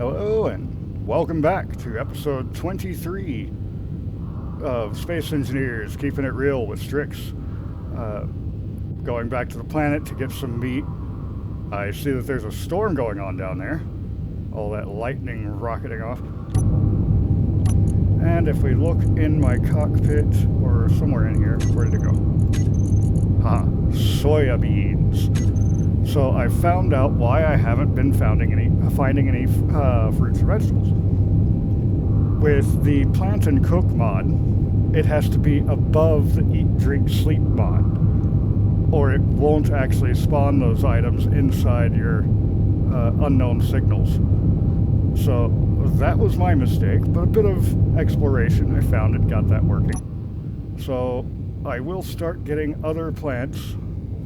Hello and welcome back to episode 23 of Space Engineers, keeping it real with Strix. Going back to the planet to get some meat. I see that there's a storm going on down there. All that lightning rocketing off. And if we look in my cockpit, or somewhere in here, where did it go? Soya beans. So I found out why I haven't been finding any fruits and vegetables. With the plant and cook mod, it has to be above the eat, drink, sleep mod, or it won't actually spawn those items inside your unknown signals. So that was my mistake, but a bit of exploration, I found it got that working. So I will start getting other plants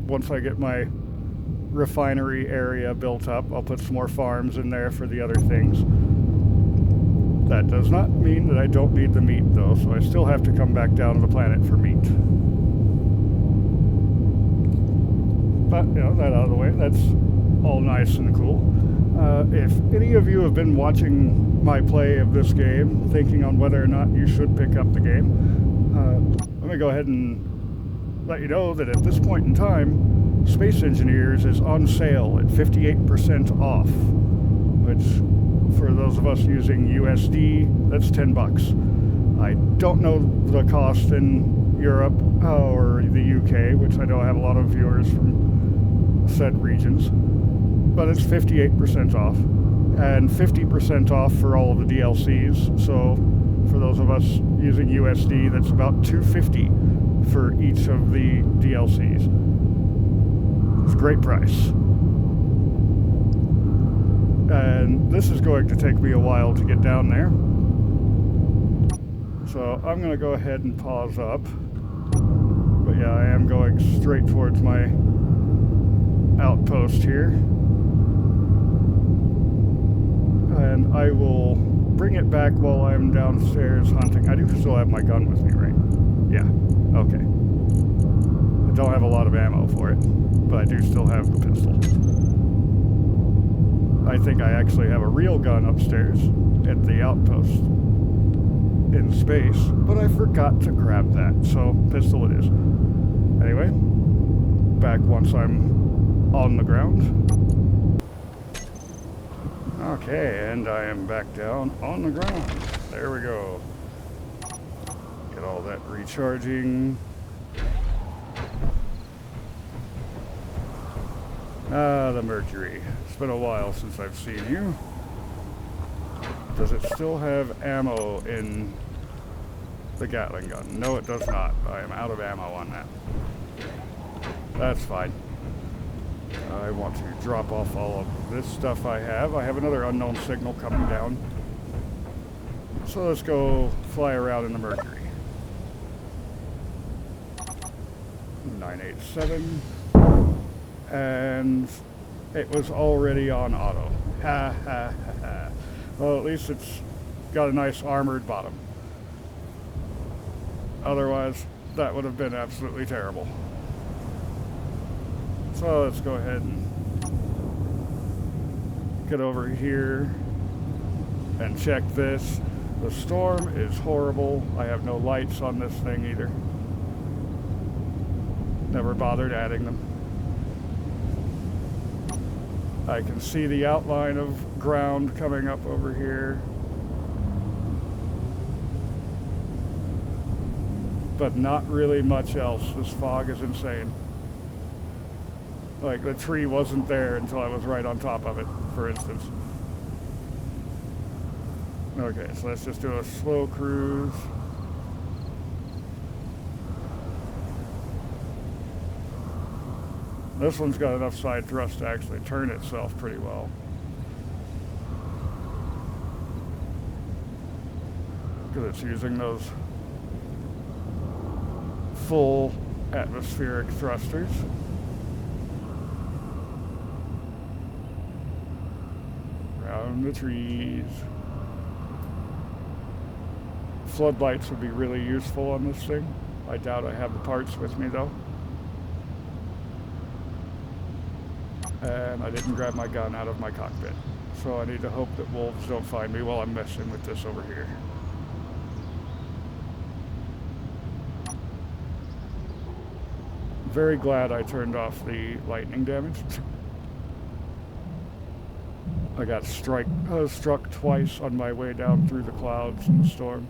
once I get my refinery area built up. I'll put some more farms in there for the other things. That does not mean that I don't need the meat though, so I still have to come back down to the planet for meat. But, that out of the way, that's all nice and cool. If any of you have been watching my play of this game, thinking on whether or not you should pick up the game, let me go ahead and let you know that at this point in time, Space Engineers is on sale at 58% off, which for those of us using USD, that's $10. I don't know the cost in Europe or the UK, which I know I have a lot of viewers from said regions, but it's 58% off and 50% off for all of the DLCs. So for those of us using USD, that's about $2.50 for each of the DLCs. It's a great price. And this is going to take me a while to get down there. So I'm going to go ahead and pause up. But yeah, I am going straight towards my outpost here. And I will bring it back while I'm downstairs hunting. I do still have my gun with me, right? Yeah, okay. I don't have a lot of ammo for it, but I do still have the pistol. I think I actually have a real gun upstairs at the outpost in space, but I forgot to grab that, so pistol it is. Anyway, back once I'm on the ground. Okay, and I am back down on the ground. There we go. Get all that recharging. The Mercury. It's been a while since I've seen you. Does it still have ammo in the Gatling gun? No, it does not. I am out of ammo on that. That's fine. I want to drop off all of this stuff I have. I have another unknown signal coming down. So let's go fly around in the Mercury. 987. And it was already on auto. Ha ha ha ha. Well, at least it's got a nice armored bottom. Otherwise, that would have been absolutely terrible. So let's go ahead and get over here and check this. The storm is horrible. I have no lights on this thing either. Never bothered adding them. I can see the outline of ground coming up over here. But not really much else. This fog is insane. Like, the tree wasn't there until I was right on top of it, for instance. Okay, so let's just do a slow cruise. This one's got enough side thrust to actually turn itself pretty well. Because it's using those full atmospheric thrusters. Around the trees. Floodlights would be really useful on this thing. I doubt I have the parts with me though. And I didn't grab my gun out of my cockpit. So I need to hope that wolves don't find me while I'm messing with this over here. Very glad I turned off the lightning damage. I got struck twice on my way down through the clouds in the storm.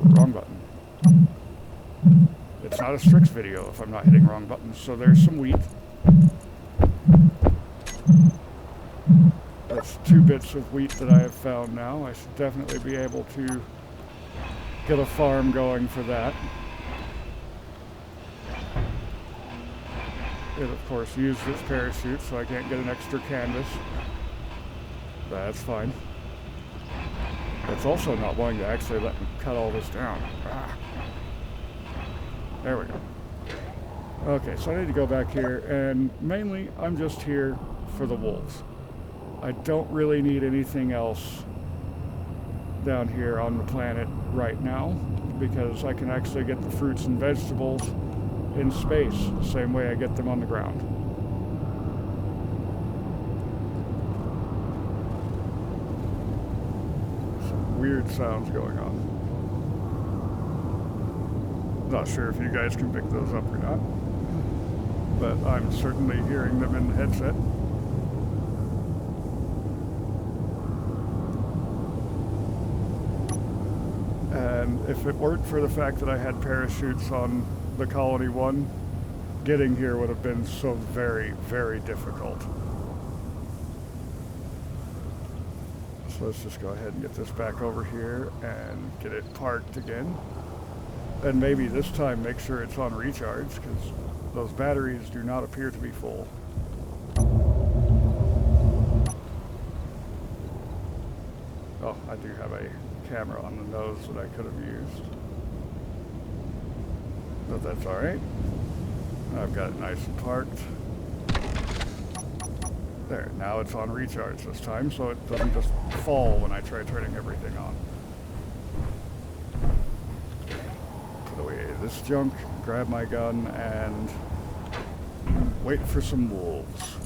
Wrong button. It's not a Strix video if I'm not hitting wrong buttons. So there's some wheat. That's 2 bits of wheat that I have found now. I should definitely be able to get a farm going for that. It, of course, used its parachute, so I can't get an extra canvas. That's fine. It's also not wanting to actually let me cut all this down. Ah. There we go. Okay, so I need to go back here, and mainly I'm just here for the wolves. I don't really need anything else down here on the planet right now, because I can actually get the fruits and vegetables in space, the same way I get them on the ground. Some weird sounds going on. Not sure if you guys can pick those up or not, but I'm certainly hearing them in the headset. And if it weren't for the fact that I had parachutes on the Colony 1, getting here would have been so very, very difficult. So let's just go ahead and get this back over here and get it parked again. And maybe this time make sure it's on recharge, because those batteries do not appear to be full. Oh, I do have a camera on the nose that I could have used. But that's alright. I've got it nice and parked. There, now it's on recharge this time, so it doesn't just fall when I try turning everything on. Put away this junk, grab my gun, and wait for some wolves.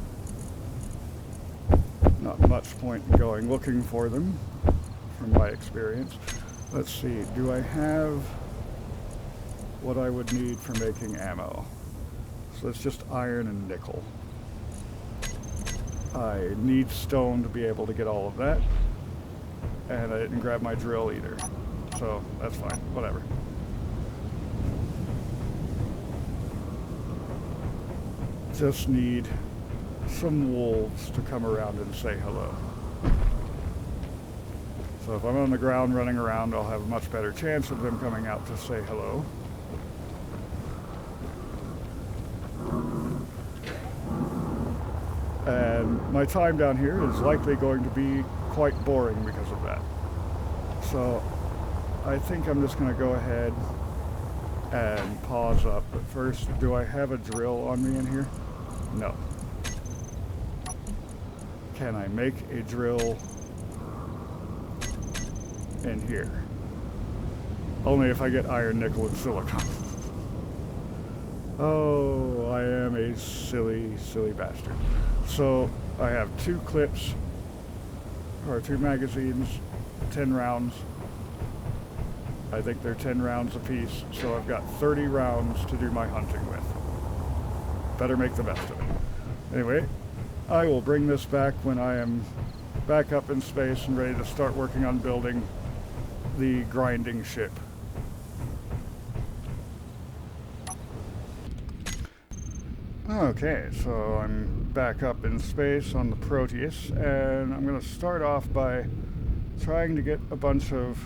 Not much point in going looking for them, from my experience. Let's see, do I have what I would need for making ammo? So it's just iron and nickel. I need stone to be able to get all of that, and I didn't grab my drill either, so that's fine, whatever. Just need some wolves to come around and say hello. So if I'm on the ground running around, I'll have a much better chance of them coming out to say hello. And my time down here is likely going to be quite boring because of that. So I think I'm just going to go ahead and pause up. But first, do I have a drill on me in here? No. Can I make a drill in here? Only if I get iron, nickel, and silicon. Oh, I am a silly, silly bastard. So I have 2 clips, or 2 magazines, 10 rounds. I think they're 10 rounds apiece, so I've got 30 rounds to do my hunting with. Better make the best of it. Anyway, I will bring this back when I am back up in space and ready to start working on building the grinding ship. Okay, so I'm back up in space on the Proteus, and I'm going to start off by trying to get a bunch of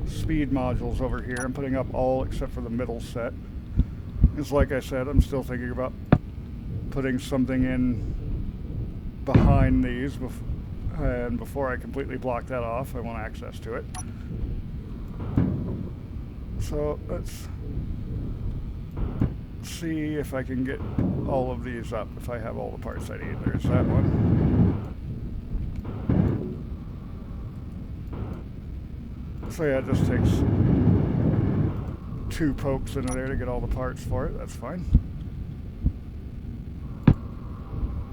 speed modules over here. I'm putting up all except for the middle set. Because like I said, I'm still thinking about putting something in behind these, and before I completely block that off, I want access to it. So let's see if I can get all of these up, if I have all the parts I need. There's that one. So yeah, it just takes 2 pokes into there to get all the parts for it. That's fine.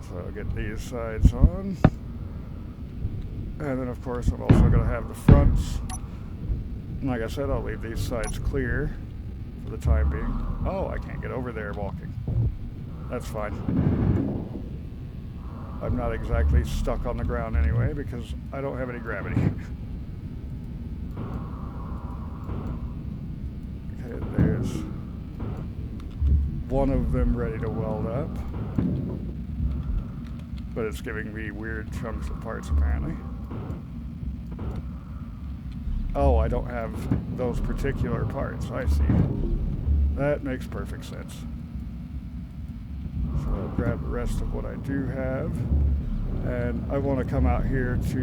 So I'll get these sides on. And then of course I'm also going to have the fronts. And like I said, I'll leave these sides clear for the time being. Oh, I can't get over there walking. That's fine. I'm not exactly stuck on the ground anyway because I don't have any gravity. Okay, there's one of them ready to weld up. But it's giving me weird chunks of parts apparently. Oh, I don't have those particular parts. I see. That makes perfect sense. So I'll grab the rest of what I do have. And I want to come out here to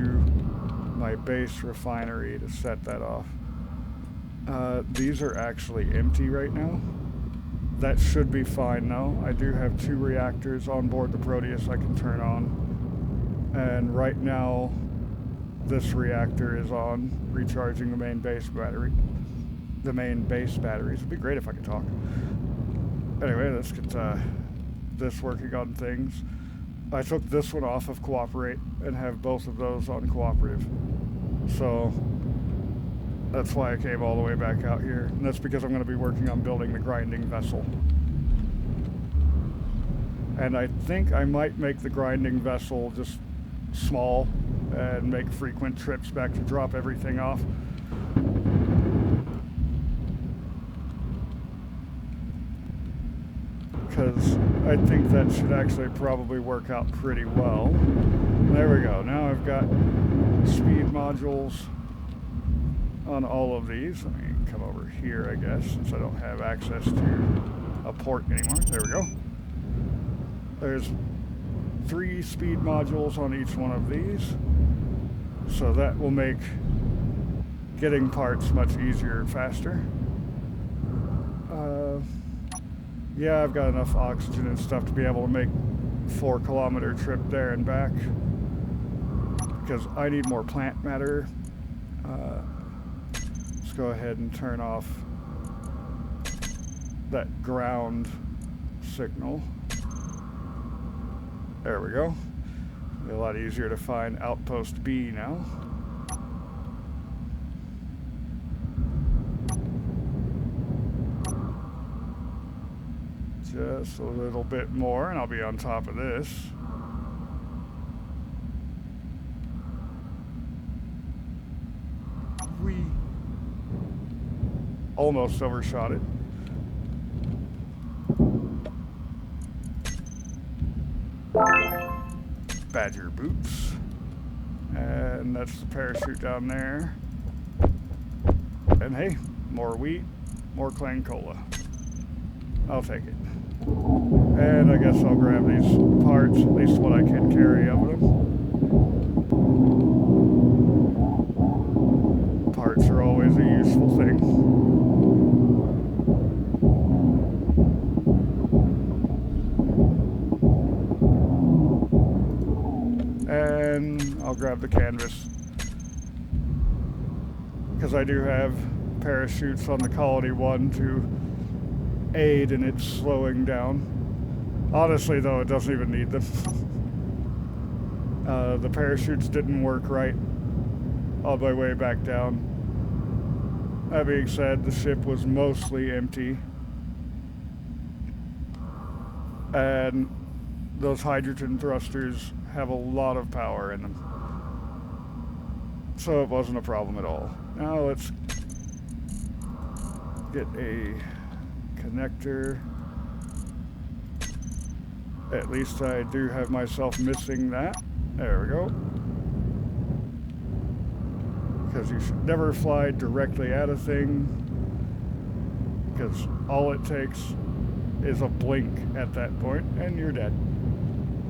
my base refinery to set that off. These are actually empty right now. That should be fine though. I do have 2 reactors on board the Proteus I can turn on. And right now, this reactor is on, recharging the main base battery. The main base batteries. It'd be great if I could talk. Anyway, let's get this working on things. I took this one off of Cooperate and have both of those on Cooperative. So that's why I came all the way back out here. And that's because I'm going to be working on building the grinding vessel. And I think I might make the grinding vessel just small and make frequent trips back to drop everything off. Because I think that should actually probably work out pretty well. There we go. Now I've got speed modules on all of these. Let me come over here, I guess, since I don't have access to a port anymore. There we go. There's 3 speed modules on each one of these. So that will make getting parts much easier and faster. Yeah, I've got enough oxygen and stuff to be able to make 4-kilometer trip there and back. Because I need more plant matter. Let's go ahead and turn off that ground signal. There we go. It'll be a lot easier to find outpost B now. Just a little bit more and I'll be on top of this. We almost overshot it. Badger boots. And that's the parachute down there. And hey, more wheat, more clang cola. I'll take it. And I guess I'll grab these parts, at least what I can carry of them. Parts are always a useful thing. And I'll grab the canvas. Because I do have parachutes on the Colony 1 to aid in its slowing down. Honestly, though, it doesn't even need them. The parachutes didn't work right all my way back down. That being said, the ship was mostly empty. And those hydrogen thrusters have a lot of power in them. So it wasn't a problem at all. Now let's get a connector. At least I do have myself missing that. There we go. Because you should never fly directly at a thing. Because all it takes is a blink at that point and you're dead.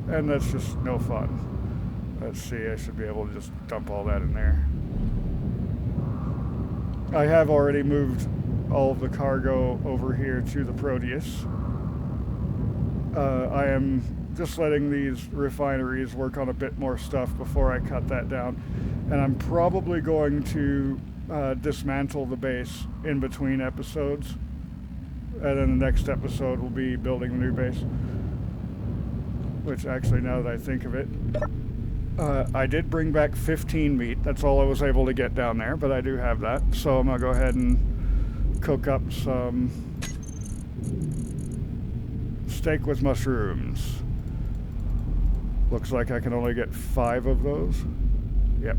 And that's just no fun. Let's see, I should be able to just dump all that in there. I have already moved all of the cargo over here to the Proteus. I am just letting these refineries work on a bit more stuff before I cut that down. And I'm probably going to dismantle the base in between episodes And then the next episode will be building the new base. Which actually, now that I think of it, I did bring back 15 meat. That's all I was able to get down there, but I do have that. So I'm going to go ahead and cook up some steak with mushrooms. Looks like I can only get 5 of those. Yep.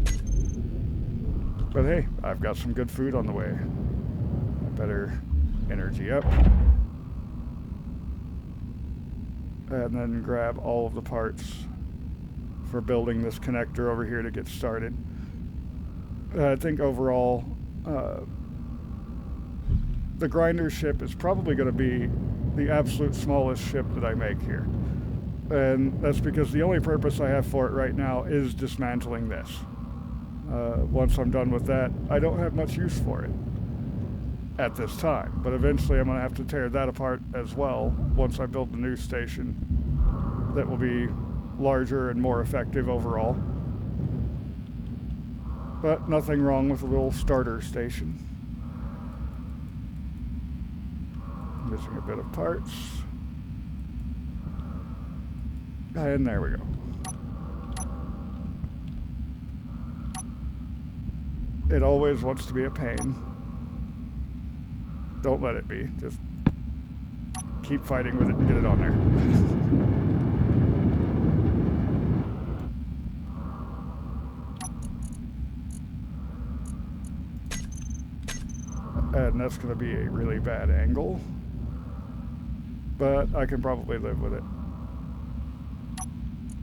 But hey, I've got some good food on the way. I better energy up. And then grab all of the parts for building this connector over here to get started. I think overall, the grinder ship is probably going to be the absolute smallest ship that I make here. And that's because the only purpose I have for it right now is dismantling this. Once I'm done with that, I don't have much use for it at this time. But eventually I'm going to have to tear that apart as well once I build the new station that will be larger and more effective overall. But nothing wrong with a little starter station. Missing a bit of parts. And there we go. It always wants to be a pain. Don't let it be. Just keep fighting with it and get it on there. And that's going to be a really bad angle. But I can probably live with it.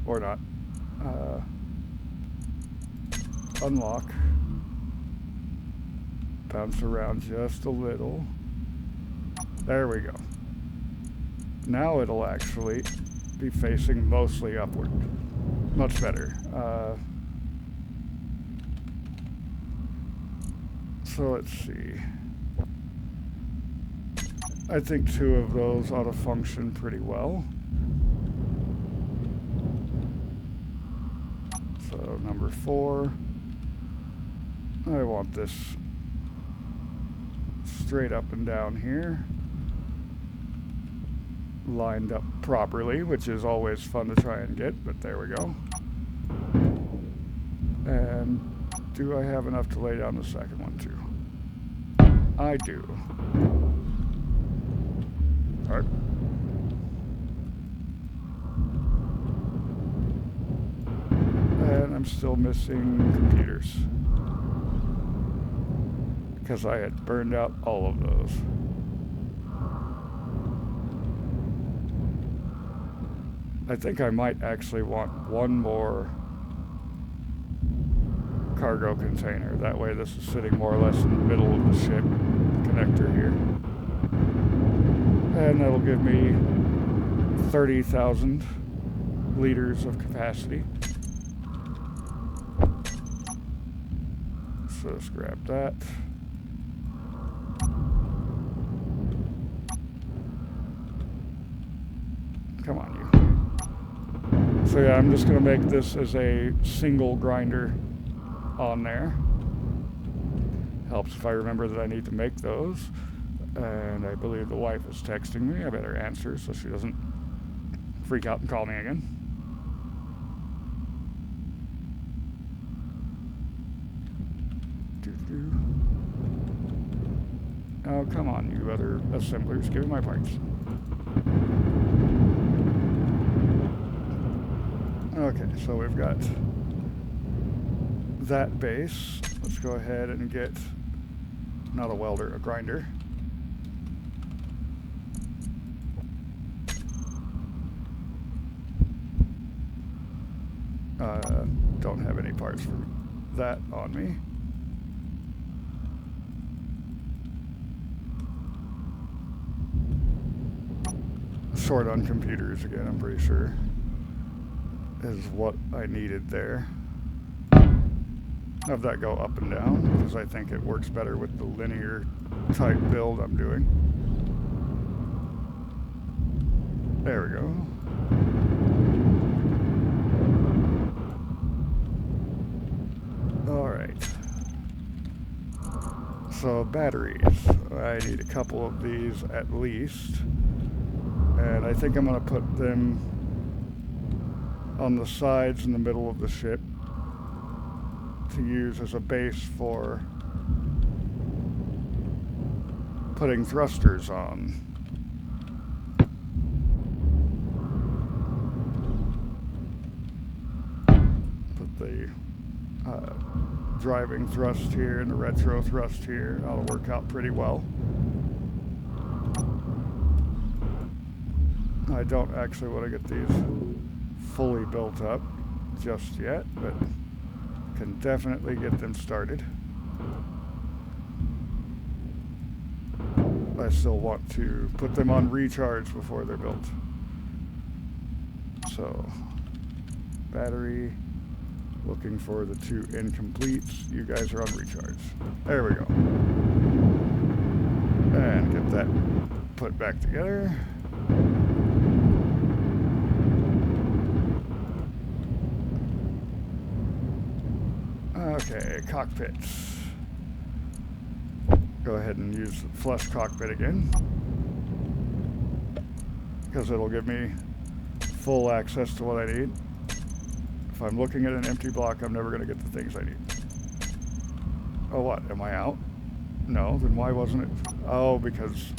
Or not. Unlock. Bounce around just a little. There we go. Now it'll actually be facing mostly upward. Much better. So let's see. I think 2 of those ought to function pretty well. So number 4. I want this straight up and down here. Lined up properly, which is always fun to try and get, but there we go. And do I have enough to lay down the second one too? I do. All right. And I'm still missing computers because I had burned out all of those. I think I might actually want one more cargo container. That way this is sitting more or less in the middle of the ship connector here. And that'll give me 30,000 liters of capacity. So let's grab that. Come on, you. So yeah, I'm just going to make this as a single grinder on there. Helps if I remember that I need to make those. And I believe the wife is texting me. I better answer so she doesn't freak out and call me again. Oh, come on, you other assemblers. Give me my parts. Okay, so we've got that base. Let's go ahead and get, not a welder, a grinder. Don't have any parts for that on me. Short on computers again, I'm pretty sure, is what I needed there. Have that go up and down, because I think it works better with the linear type build I'm doing. There we go. So batteries, I need a couple of these at least, and I think I'm going to put them on the sides in the middle of the ship to use as a base for putting thrusters on. Put the driving thrust here and the retro thrust here. That'll work out pretty well. I don't actually want to get these fully built up just yet, but can definitely get them started. I still want to put them on recharge before they're built. So, battery, looking for the two incompletes. You guys are on recharge. There we go. And get that put back together. Okay, cockpits. Go ahead and use the flush cockpit again, because it'll give me full access to what I need. If I'm looking at an empty block, I'm never going to get the things I need. Oh, what? Am I out? No, then why wasn't it? Oh, because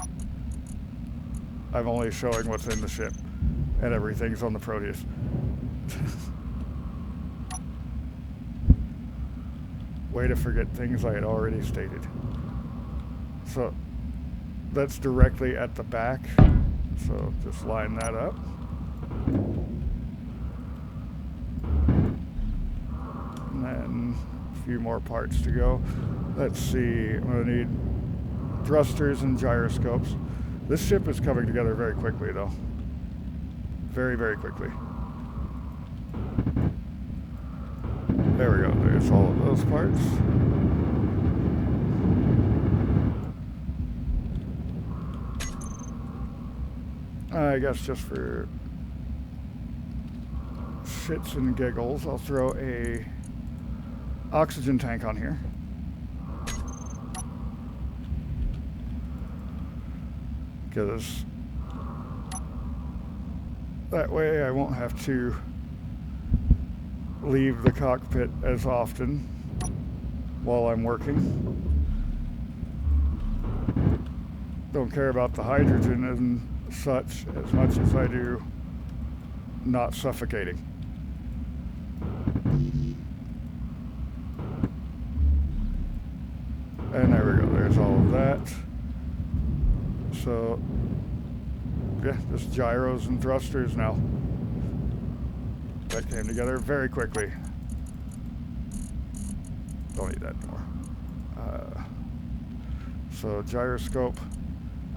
I'm only showing what's in the ship, and everything's on the Proteus. Way to forget things I had already stated. So that's directly at the back, so just line that up. And then a few more parts to go. Let's see, I'm going to need thrusters and gyroscopes. This ship is coming together very quickly though. Very, very quickly. There we go, there's all of those parts. I guess just for shits and giggles, I'll throw a oxygen tank on here. Because that way I won't have to leave the cockpit as often while I'm working. Don't care about the hydrogen and such as much as I do not suffocating. And there we go, there's all of that. So yeah, just gyros and thrusters now. That came together very quickly. Don't need that anymore. So gyroscope.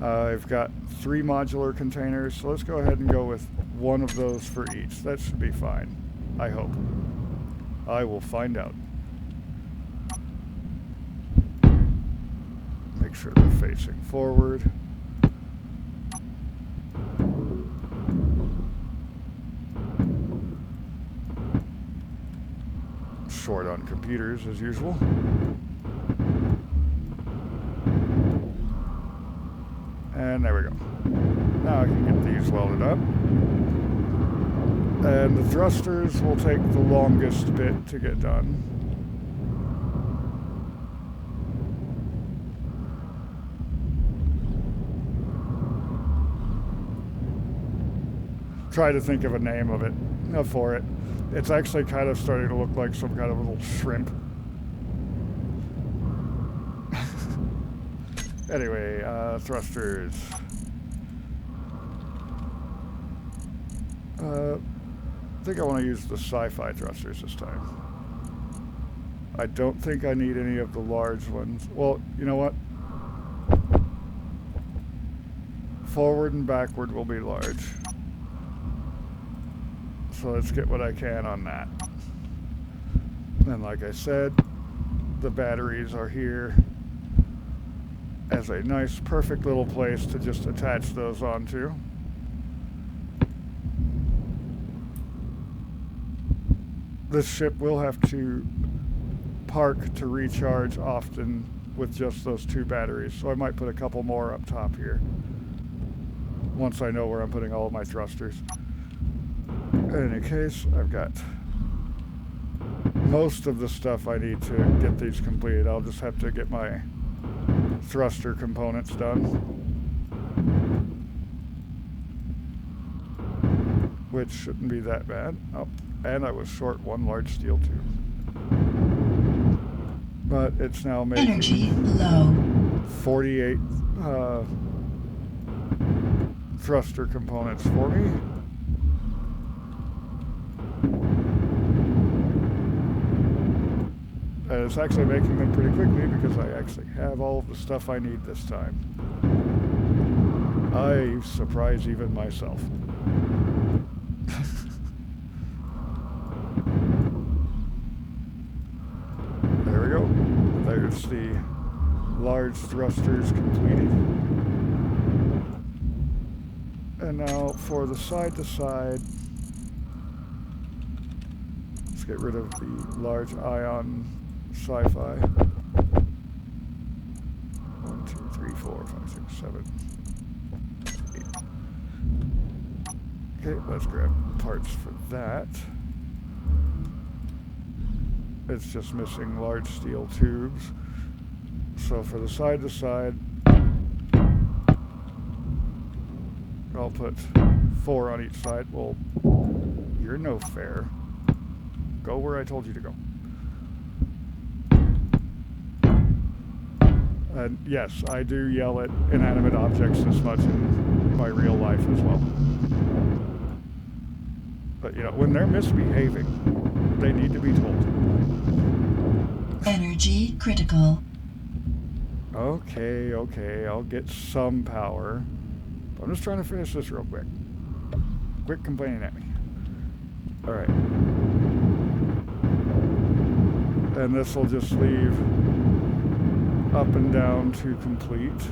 I've got 3 modular containers, so let's go ahead and go with one of those for each. That should be fine, I hope. I will find out. Make sure they're facing forward. Short on computers as usual. And there we go. Now I can get these welded up. And the thrusters will take the longest bit to get done. Try to think of a name of it, for it. It's actually kind of starting to look like some kind of little shrimp. Anyway, thrusters. I think I want to use the sci-fi thrusters this time. I don't think I need any of the large ones. Well, you know what? Forward and backward will be large. So let's get what I can on that. And like I said, the batteries are here as a nice, perfect little place to just attach those onto. This ship will have to park to recharge often with just those 2 batteries, so I might put a couple more up top here once I know where I'm putting all of my thrusters. In any case, I've got most of the stuff I need to get these completed. I'll just have to get my thruster components done, which shouldn't be that bad. Oh, and I was short 1 large steel tube. But it's now making energy low. 48 thruster components for me. And it's actually making them pretty quickly because I actually have all of the stuff I need this time. I surprise even myself. There we go. There's the large thrusters completed. And now for the side to side, let's get rid of the large ion sci-fi. 1, 2, 3, 4, 5, 6, 7, 8. Okay, let's grab parts for that. It's just missing large steel tubes. So for the side to side, I'll put 4 on each side. Well, you're no fair. Go where I told you to go. And yes, I do yell at inanimate objects this much in my real life as well. But, you know, when they're misbehaving, they need to be told. Energy critical. Okay, I'll get some power. But I'm just trying to finish this real quick. Quit complaining at me. Alright. And this will just leave up and down to complete.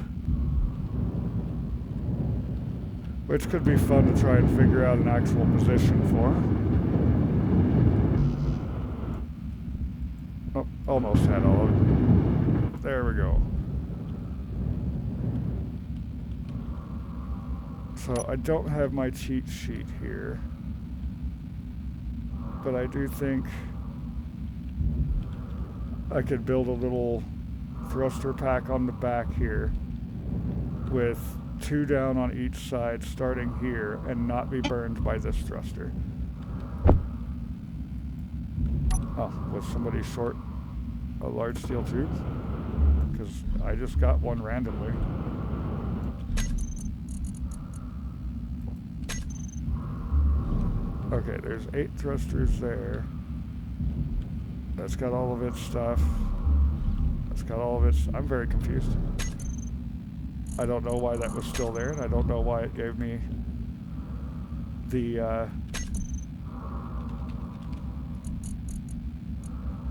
Which could be fun to try and figure out an actual position for. Oh, almost had all of it. There we go. So I don't have my cheat sheet here, but I do think I could build a little thruster pack on the back here with 2 down on each side starting here and not be burned by this thruster. Oh, was somebody short a large steel tube? Because I just got one randomly. Okay, there's 8 thrusters there. That's got all of its stuff. That's got all of its... I'm very confused. I don't know why that was still there, and I don't know why it gave me the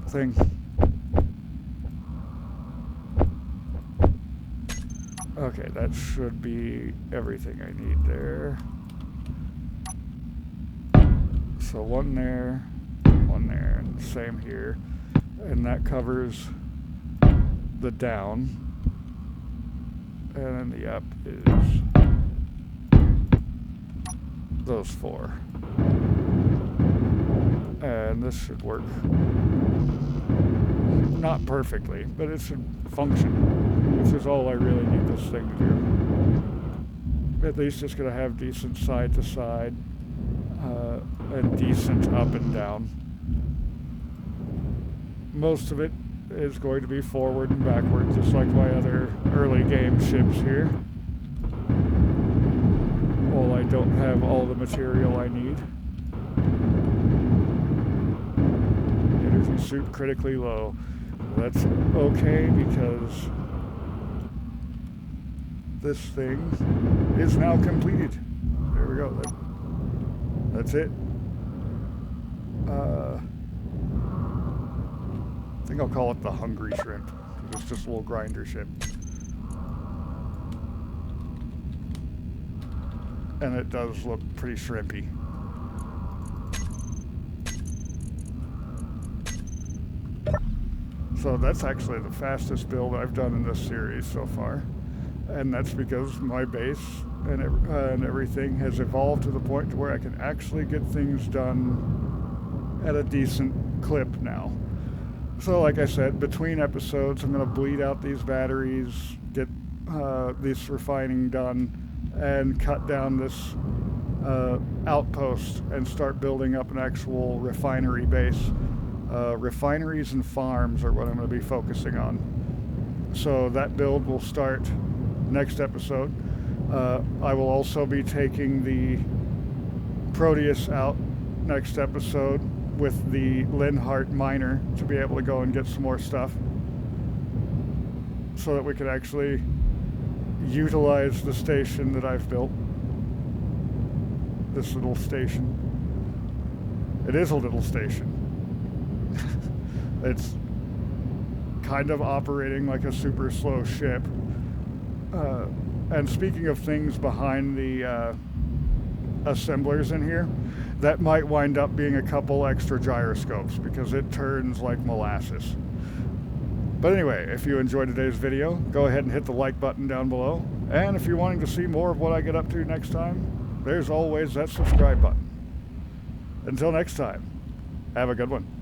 thing. Okay, that should be everything I need there. So 1 there, and same here. And that covers the down. And then the up is those 4. And this should work. Not perfectly, but it should function, which is all I really need this thing to do. At least it's going to have decent side to side. And decent up and down. Most of it is going to be forward and backward, just like my other early game ships here. Well, I don't have all the material I need. Energy suit critically low. That's okay because this thing is now completed. There we go. That's it. I think I'll call it the Hungry Shrimp. It's just a little grinder ship. And it does look pretty shrimpy. So that's actually the fastest build I've done in this series so far. And that's because my base and everything has evolved to the point to where I can actually get things done at a decent clip now. So like I said, between episodes, I'm going to bleed out these batteries, get this refining done, and cut down this outpost and start building up an actual refinery base. Refineries and farms are what I'm going to be focusing on. So that build will start next episode. I will also be taking the Proteus out next episode with the Linhart miner to be able to go and get some more stuff so that we can actually utilize the station that I've built. This little station. It is a little station. It's kind of operating like a super slow ship. And speaking of things behind the assemblers in here, that might wind up being a couple extra gyroscopes because it turns like molasses. But anyway, if you enjoyed today's video, go ahead and hit the like button down below. And if you're wanting to see more of what I get up to next time, there's always that subscribe button. Until next time, have a good one.